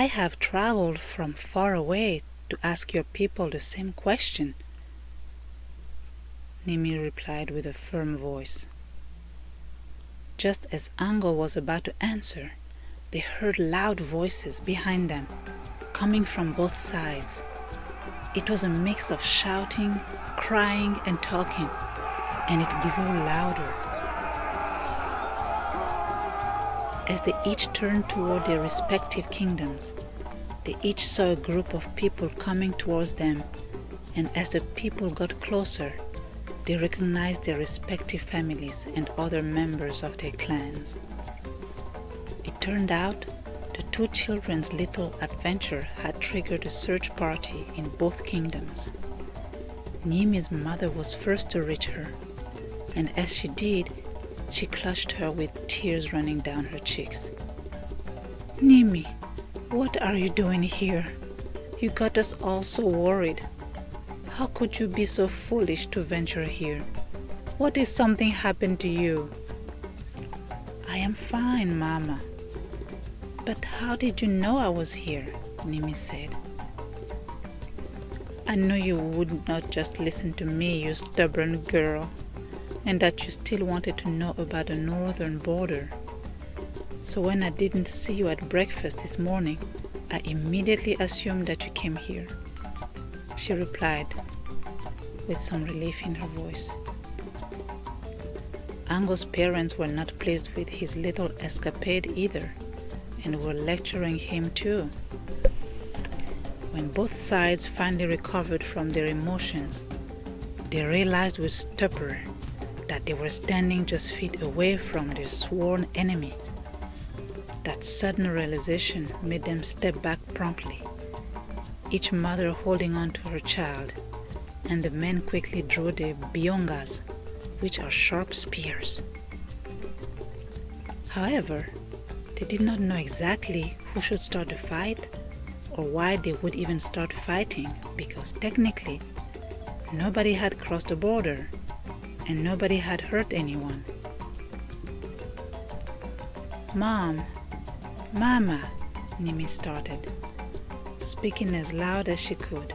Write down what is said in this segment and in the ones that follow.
have traveled from far away to ask your people the same question," Nimi replied with a firm voice. Just as Ango was about to answer, they heard loud voices behind them, coming from both sides. It was a mix of shouting, crying, and talking, and it grew louder. As they each turned toward their respective kingdoms, they each saw a group of people coming towards them, and as the people got closer, they recognized their respective families and other members of their clans. It turned out the two children's little adventure had triggered a search party in both kingdoms. Nimi's mother was first to reach her, and as she did, she clutched her with tears running down her cheeks. "Nimi, what are you doing here? You got us all so worried. How could you be so foolish to venture here? What if something happened to you?" "I am fine, Mama." "But how did you know I was here?" Nimi said. "I knew you would not just listen to me, you stubborn girl, and that you still wanted to know about the northern border. So when I didn't see you at breakfast this morning, I immediately assumed that you came here," she replied, with some relief in her voice. Ango's parents were not pleased with his little escapade either, and were lecturing him too. When both sides finally recovered from their emotions, they realized with stupor that they were standing just feet away from their sworn enemy. That sudden realization made them step back promptly, each mother holding on to her child, and the men quickly drew their biongas, which are sharp spears. However, they did not know exactly who should start the fight or why they would even start fighting, because technically nobody had crossed the border and nobody had hurt anyone. "Mom, Mama," Nimi started, speaking as loud as she could.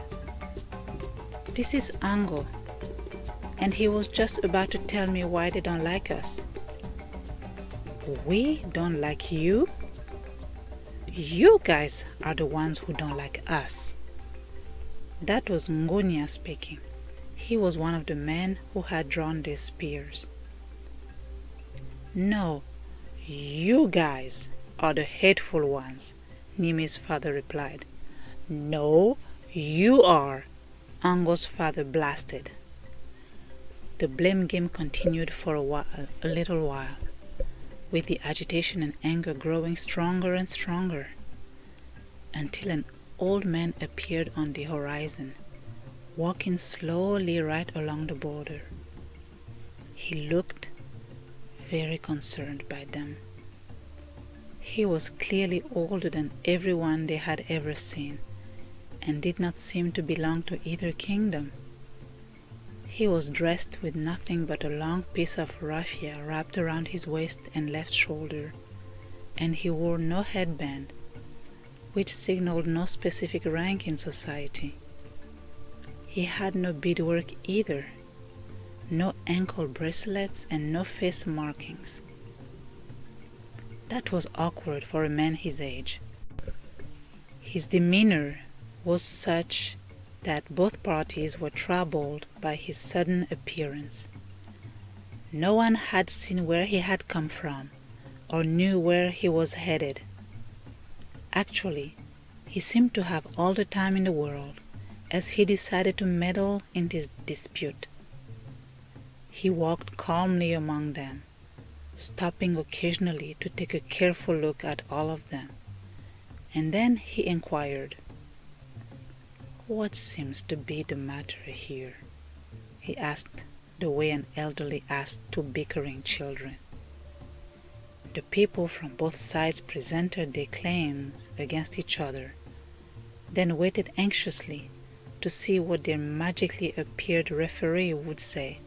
"This is Ango, and he was just about to tell me why they don't like us." "We don't like you? You guys are the ones who don't like us." That was Ngonia speaking. He was one of the men who had drawn their spears. "No, you guys are the hateful ones," Nimi's father replied. "No, you are," Ango's father blasted. The blame game continued for a little while, with the agitation and anger growing stronger and stronger, until an old man appeared on the horizon, walking slowly right along the border. He looked very concerned by them. He was clearly older than everyone they had ever seen, and did not seem to belong to either kingdom. He was dressed with nothing but a long piece of raffia wrapped around his waist and left shoulder, and he wore no headband, which signaled no specific rank in society. He had no beadwork either, no ankle bracelets, and no face markings. That was awkward for a man his age. His demeanor was such that both parties were troubled by his sudden appearance. No one had seen where he had come from, or knew where he was headed. Actually, he seemed to have all the time in the world, as he decided to meddle in this dispute. He walked calmly among them, stopping occasionally to take a careful look at all of them, and then he inquired, "What seems to be the matter here?" he asked, the way an elderly asks two bickering children. The people from both sides presented their claims against each other, then waited anxiously to see what their magically appeared referee would say.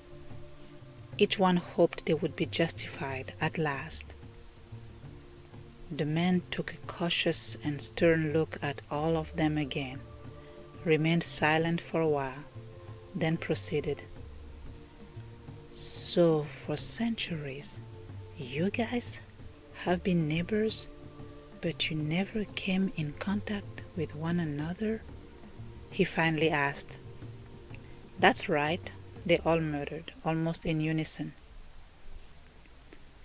Each one hoped they would be justified at last. The man took a cautious and stern look at all of them again, remained silent for a while, then proceeded. So for centuries, you guys have been neighbors, but you never came in contact with one another? He finally asked. That's right, they all murmured, almost in unison.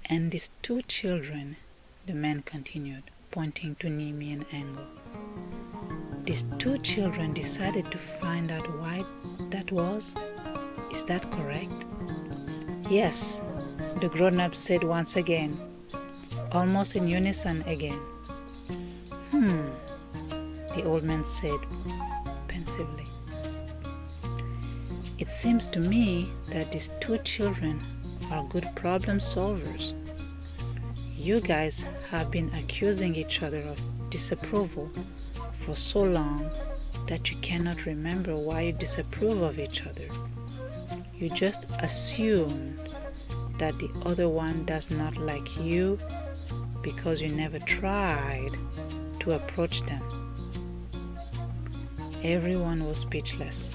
And these two children, the man continued, pointing to Nimi and Ango. These two children decided to find out why that was? Is that correct? Yes, the grown-up said once again, almost in unison again. The old man said pensively. It seems to me that these two children are good problem solvers. You guys have been accusing each other of disapproval for so long that you cannot remember why you disapprove of each other. You just assume that the other one does not like you because you never tried to approach them. Everyone was speechless.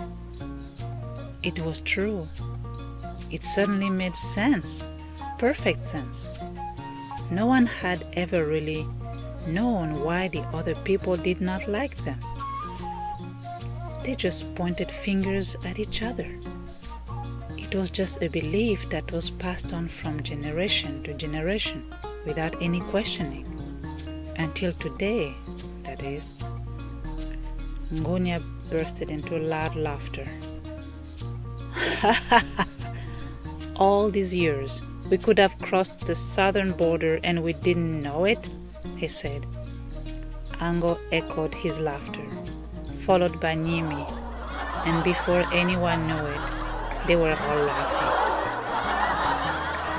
It was true. It suddenly made sense, perfect sense. No one had ever really known why the other people did not like them. They just pointed fingers at each other. It was just a belief that was passed on from generation to generation without any questioning. Until today, that is. Ngonia bursted into loud laughter. All these years, we could have crossed the southern border and we didn't know it, he said. Ango echoed his laughter, followed by Nimi, and before anyone knew it, they were all laughing.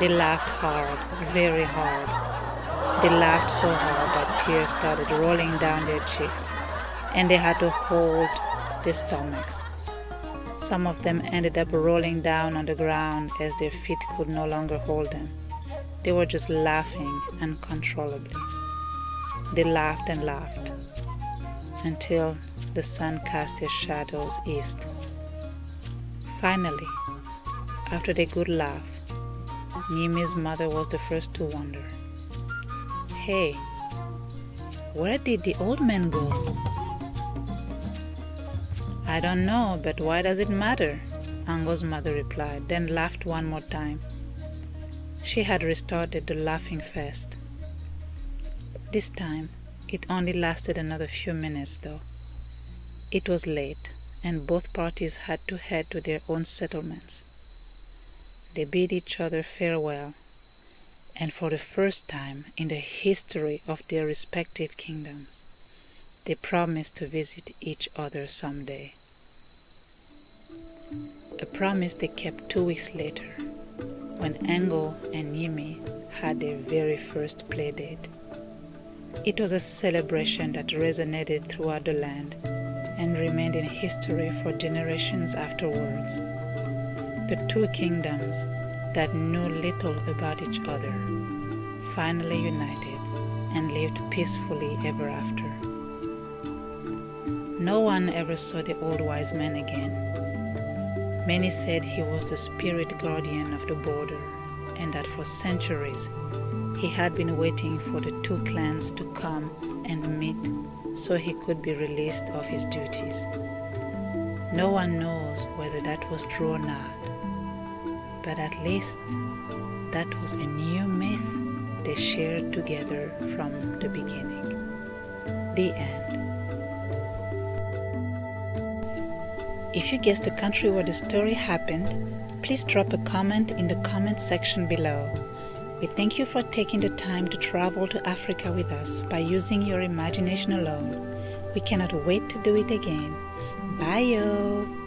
They laughed hard, very hard. They laughed so hard that tears started rolling down their cheeks, and they had to hold their stomachs. Some of them ended up rolling down on the ground as their feet could no longer hold them. They were just laughing uncontrollably. They laughed and laughed until the sun cast their shadows east. Finally, after their good laugh, Nimi's mother was the first to wonder. Hey, where did the old man go? I don't know, but why does it matter? Ango's mother replied, then laughed one more time. She had restarted the laughing fest. This time, it only lasted another few minutes though. It was late, and both parties had to head to their own settlements. They bid each other farewell, and for the first time in the history of their respective kingdoms, they promised to visit each other someday. A promise they kept 2 weeks later, when Ango and Nimi had their very first play date. It was a celebration that resonated throughout the land and remained in history for generations afterwards. The two kingdoms that knew little about each other finally united and lived peacefully ever after. No one ever saw the old wise man again. Many said he was the spirit guardian of the border and that for centuries he had been waiting for the two clans to come and meet so he could be released of his duties. No one knows whether that was true or not, but at least that was a new myth they shared together from the beginning. The end. If you guessed the country where the story happened, please drop a comment in the comment section below. We thank you for taking the time to travel to Africa with us by using your imagination alone. We cannot wait to do it again. Bye yo!